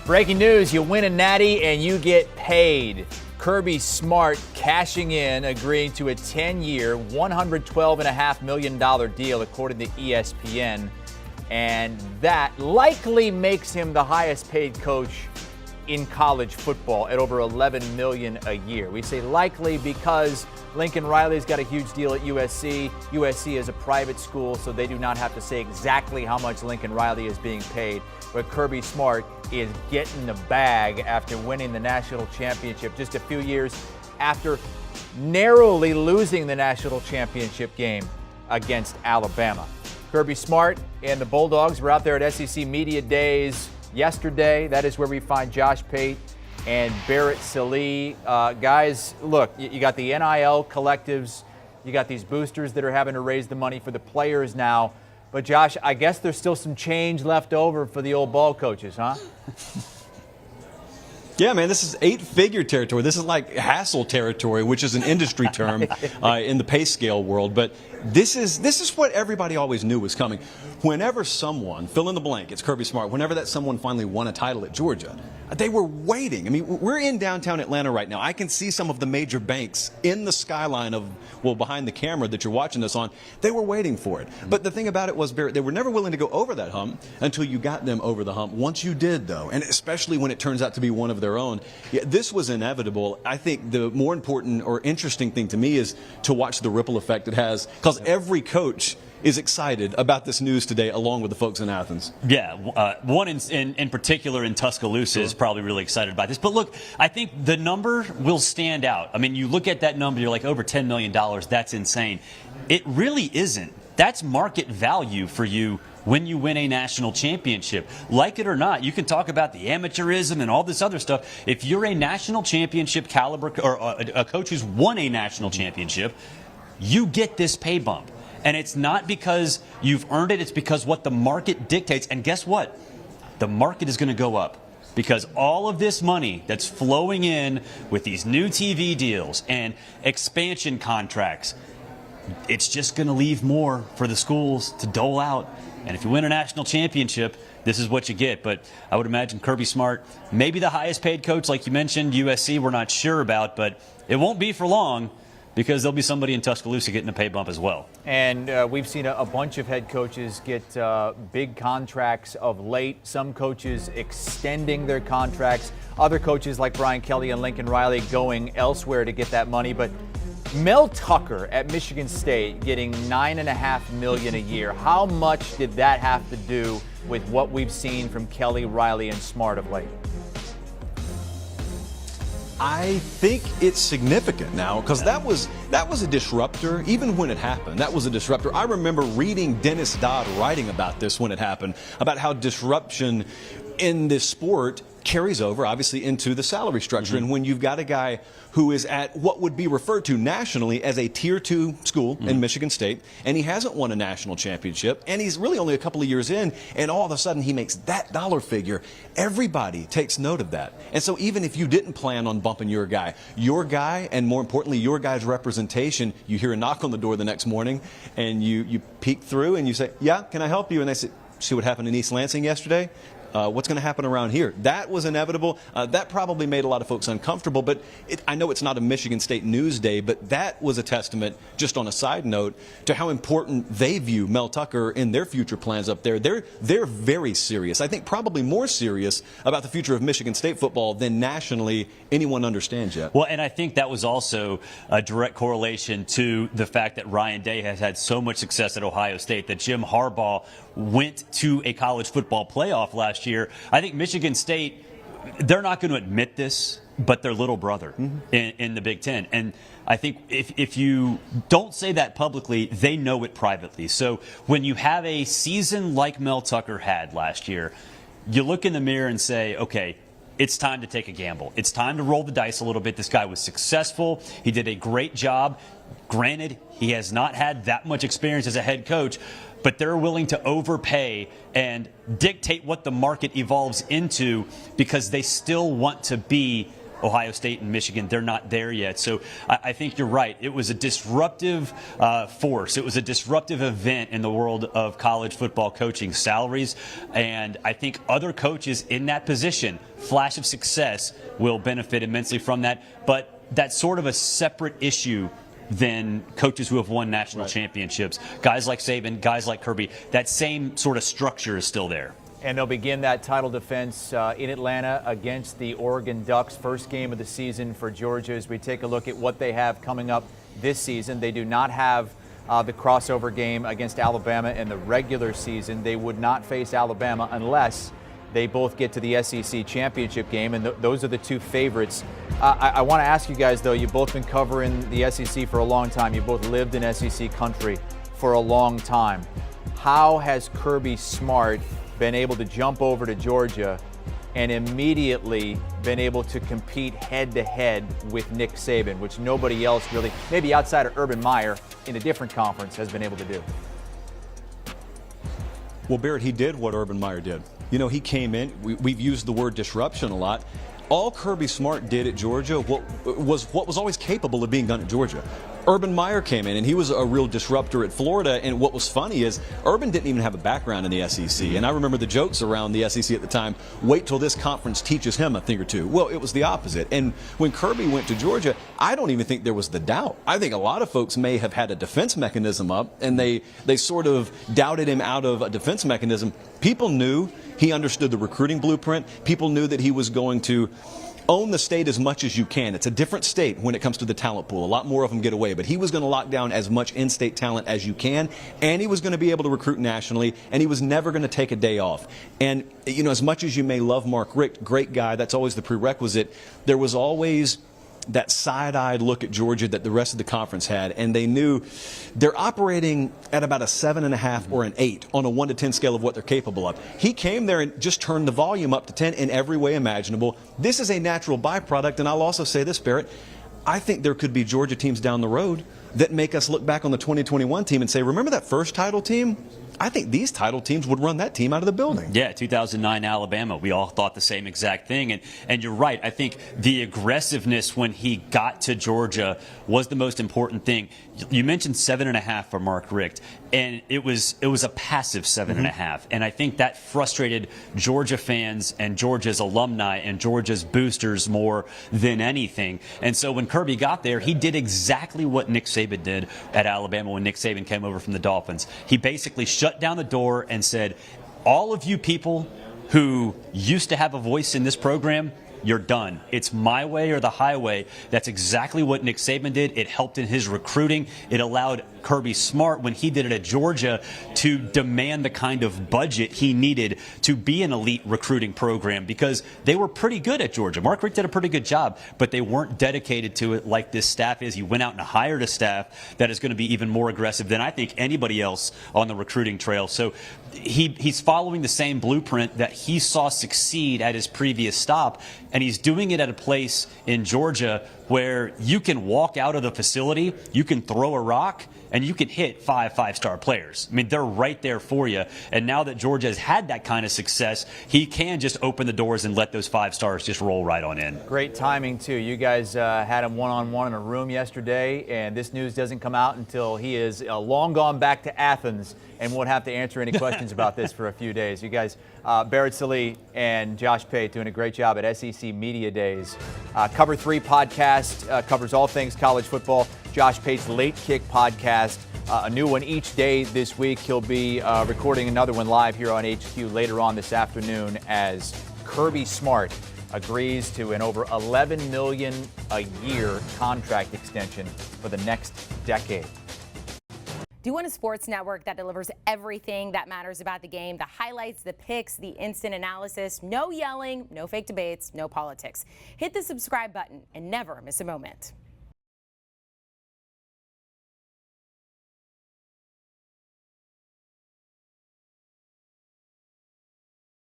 Breaking news, you win a natty and you get paid. Kirby Smart cashing in, agreeing to a 10-year, $112.5 million deal, according to ESPN. And that likely makes him the highest paid coach in college football at over $11 million a year. We say likely because Lincoln Riley's got a huge deal at USC. USC is a private school, so they do not have to say exactly how much Lincoln Riley is being paid. But Kirby Smart is getting the bag after winning the national championship just a few years after narrowly losing the national championship game against Alabama. Kirby Smart and the Bulldogs were out there at SEC Media Days yesterday. That is where we find Josh Pate and Barrett Sallee. Guys, look, you got the NIL collectives. You got these boosters that are having to raise the money for the players now. But, Josh, I guess there's still some change left over for the old ball coaches, huh? Yeah, man, this is eight-figure territory. This is like hassle territory, which is an industry term in the pay scale world. But this is what everybody always knew was coming. Whenever someone, fill in the blank, it's Kirby Smart, whenever that someone finally won a title at Georgia, they were waiting. I mean, we're in downtown Atlanta right now. I can see some of the major banks in the skyline of, well, behind the camera that you're watching this on. They were waiting for it. But the thing about it was, Barrett, they were never willing to go over that hump until you got them over the hump. Once you did, though, and especially when it turns out to be one of their own, yeah, this was inevitable. I think the more important or interesting thing to me is to watch the ripple effect it has, because every coach is excited about this news today, along with the folks in Athens. Yeah, one in particular in Tuscaloosa is probably really excited about this. But look, I think the number will stand out. I mean, you look at that number, you're like, over $10 million, that's insane. It really isn't. That's market value for you when you win a national championship. Like it or not, you can talk about the amateurism and all this other stuff. If you're a national championship caliber, or a coach who's won a national championship, you get this pay bump. And it's not because you've earned it, it's because what the market dictates. And guess what? The market is going to go up, because all of this money that's flowing in with these new TV deals and expansion contracts, it's just going to leave more for the schools to dole out. And if you win a national championship, this is what you get. But I would imagine Kirby Smart, maybe the highest paid coach, like you mentioned, USC, we're not sure about, but it won't be for long, because there'll be somebody in Tuscaloosa getting a pay bump as well. And we've seen a bunch of head coaches get big contracts of late. Some coaches extending their contracts. Other coaches like Brian Kelly and Lincoln Riley going elsewhere to get that money. But Mel Tucker at Michigan State getting $9.5 million a year. How much did that have to do with what we've seen from Kelly, Riley, and Smart of late? I think it's significant now, because that was a disruptor. Even when it happened, that was a disruptor. I remember reading Dennis Dodd writing about this when it happened, about how disruption in this sport carries over, obviously, into the salary structure. Mm-hmm. And when you've got a guy who is at what would be referred to nationally as a Tier 2 school in Michigan State, and he hasn't won a national championship, and he's really only a couple of years in, and all of a sudden he makes that dollar figure, everybody takes note of that. And so even if you didn't plan on bumping your guy, and more importantly, your guy's representation, you hear a knock on the door the next morning, and you peek through and you say, yeah, can I help you? And they say, see what happened in East Lansing yesterday? What's going to happen around here? That was inevitable. That probably made a lot of folks uncomfortable, but I know it's not a Michigan State news day, but that was a testament, just on a side note, to how important they view Mel Tucker in their future plans up there. They're very serious. I think probably more serious about the future of Michigan State football than nationally anyone understands yet. Well, and I think that was also a direct correlation to the fact that Ryan Day has had so much success at Ohio State, that Jim Harbaugh went to a college football playoff last year. I think Michigan State, they're not going to admit this, but their little brother in the Big Ten. And I think if you don't say that publicly, they know it privately. So when you have a season like Mel Tucker had last year, you look in the mirror and say, okay, it's time to take a gamble. It's time to roll the dice a little bit. This guy was successful. He did a great job. Granted, he has not had that much experience as a head coach, but they're willing to overpay and dictate what the market evolves into, because they still want to be Ohio State and Michigan, they're not there yet. So I think you're right. It was a disruptive force. It was a disruptive event in the world of college football coaching salaries. And I think other coaches in that position, flash of success, will benefit immensely from that. But that's sort of a separate issue than coaches who have won national championships. Guys like Saban, guys like Kirby, that same sort of structure is still there. And they'll begin that title defense in Atlanta against the Oregon Ducks. First game of the season for Georgia as we take a look at what they have coming up this season. They do not have the crossover game against Alabama in the regular season. They would not face Alabama unless they both get to the SEC championship game, and those are the two favorites. I want to ask you guys, though, you've both been covering the SEC for a long time. You both lived in SEC country for a long time. How has Kirby Smart been able to jump over to Georgia and immediately been able to compete head-to-head with Nick Saban, which nobody else really, maybe outside of Urban Meyer in a different conference, has been able to do? Well, Barrett, he did what Urban Meyer did. You know, he came in, we've used the word disruption a lot. All Kirby Smart did at Georgia was always capable of being done at Georgia. Urban Meyer came in, and he was a real disruptor at Florida. And what was funny is Urban didn't even have a background in the SEC. And I remember the jokes around the SEC at the time, wait till this conference teaches him a thing or two. Well, it was the opposite. And when Kirby went to Georgia, I don't even think there was the doubt. I think a lot of folks may have had a defense mechanism up, and they sort of doubted him out of a defense mechanism. People knew he understood the recruiting blueprint. People knew that he was going to own the state as much as you can. It's a different state when it comes to the talent pool. A lot more of them get away, but he was going to lock down as much in-state talent as you can, and he was going to be able to recruit nationally, and he was never going to take a day off. And, you know, as much as you may love Mark Richt, great guy, that's always the prerequisite, there was always that side-eyed look at Georgia that the rest of the conference had, and they knew they're operating at about a 7.5 or an 8 on a 1 to 10 scale of what they're capable of. He came there and just turned the volume up to 10 in every way imaginable. This is a natural byproduct, and I'll also say this, Barrett, I think there could be Georgia teams down the road that make us look back on the 2021 team and say, remember that first title team? I think these title teams would run that team out of the building. Yeah, 2009 Alabama. We all thought the same exact thing. And you're right. I think the aggressiveness when he got to Georgia was the most important thing. You mentioned 7.5 for Mark Richt, and it was a passive 7.5. And I think that frustrated Georgia fans and Georgia's alumni and Georgia's boosters more than anything. And so when Kirby got there, he did exactly what Nick Saban did at Alabama when Nick Saban came over from the Dolphins. He basically shut down the door and said, all of you people who used to have a voice in this program, you're done. It's my way or the highway. That's exactly what Nick Saban did. It helped in his recruiting. It allowed Kirby Smart, when he did it at Georgia, to demand the kind of budget he needed to be an elite recruiting program, because they were pretty good at Georgia. Mark Richt did a pretty good job, but they weren't dedicated to it like this staff is. He went out and hired a staff that is going to be even more aggressive than I think anybody else on the recruiting trail. So he's following the same blueprint that he saw succeed at his previous stop, and he's doing it at a place in Georgia where you can walk out of the facility, you can throw a rock, and you can hit 5 five-star players. I mean, they're right there for you. And now that Georgia has had that kind of success, he can just open the doors and let those 5 stars just roll right on in. Great timing, too. You guys had him one-on-one in a room yesterday, and this news doesn't come out until he is long gone back to Athens and won't have to answer any questions about this for a few days. You guys, Barrett Sallee and Josh Pate, doing a great job at SEC Media Days. Cover 3 podcast covers all things college football. Josh Pate's Late Kick podcast, a new one each day this week. He'll be recording another one live here on HQ later on this afternoon as Kirby Smart agrees to an over $11 million a year contract extension for the next decade. Do you want a sports network that delivers everything that matters about the game? The highlights, the picks, the instant analysis, no yelling, no fake debates, no politics. Hit the subscribe button and never miss a moment.